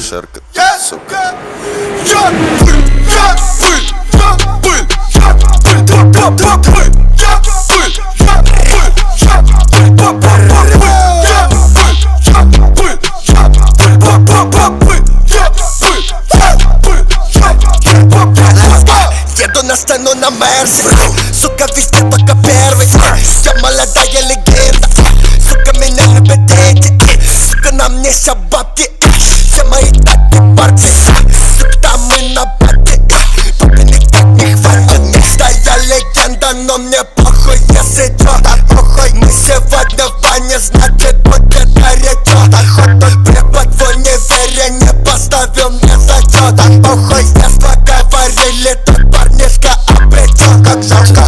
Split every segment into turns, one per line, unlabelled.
Алишерка, сука.
Я был, я был, я был, я был, я был, я был, я был, я был, я был. Еду на сцену на Мерсе, сука, везде только первый. Я молодая легенда, сука, меня любят дети. Сука, на мне вся бабки, все мои таки парни. Сука, там мы на пати, папе никак не хватит места. Я легенда, но мне похуй, если чё, похуй. Мы сегодня в бане, значит будет горячо. Хоть препод в универе не поставил мне зачёт. Похуй, с детства говорили, тот парнишка обречён, как жалко.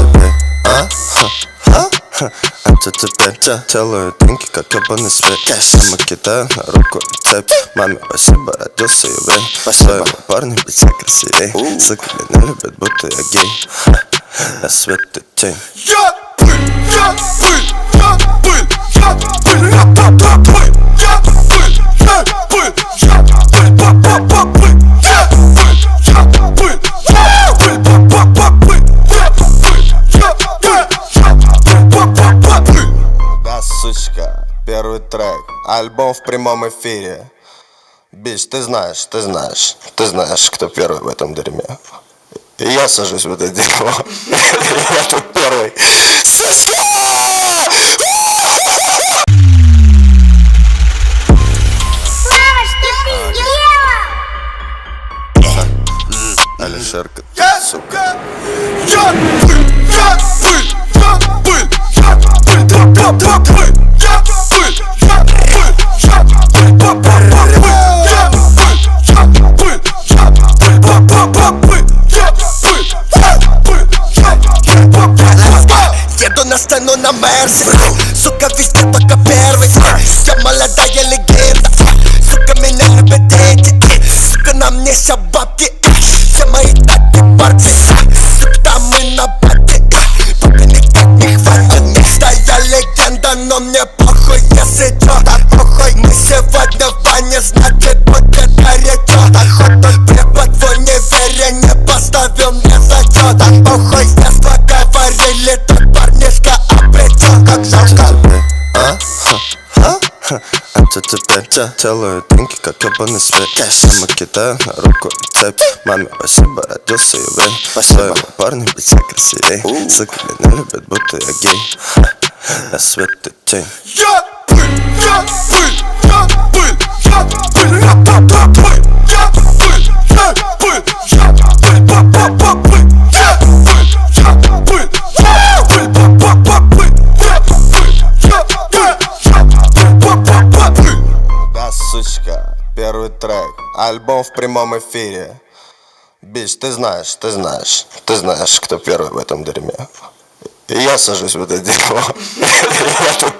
А то теперь делаю деньги, как ебаный свет. Мама кидает на руку цепь. Маме спасибо, родился еврей. Своего парня быть все красивей. Сука, меня любят, будто я гей. Я свет и тень.
Я был, я был, я был, я был, я был, я был, я был, я был, я был, я был,
Да, сучка, первый трек, альбом в прямом эфире. Бич, ты знаешь, кто первый в этом дерьме. И я сажусь в это дерьмо. Я тут первый. Сучка! Алишерка, сука.
Я был, я был, я был, я был, я был, я был, я был, я был, я был. Еду на сцену на Мерсе, сука, везде только первый. Я молодая легенда, сука, меня любят дети. Сука, на мне вся бабки, все мои таки парни. Сука, там мы на пати, папе никак не хватит места. Я легенда, но мне похуй, если чё, похуй. Мы сегодня в бане, значит будет горячо. Хоть препод в универе не поставил мне зачёт. Похуй, с детства говорили, тот парнишка обречён, как жалко.
А то теперь делаю деньги, как ебаный свет. Мама кидает на руку цепь. Маме спасибо, родился еврей. Своего парня быть все красивей. Сука, меня любят, будто я гей. Я свет и тень.
Я был, я был, я был, я был, я был, я был, я был, я был, я был, я был,
Да, сучка, первый трек, альбом в прямом эфире. Бич, ты знаешь, кто первый в этом дерьме. И я сажусь в это дерьмо. Я тут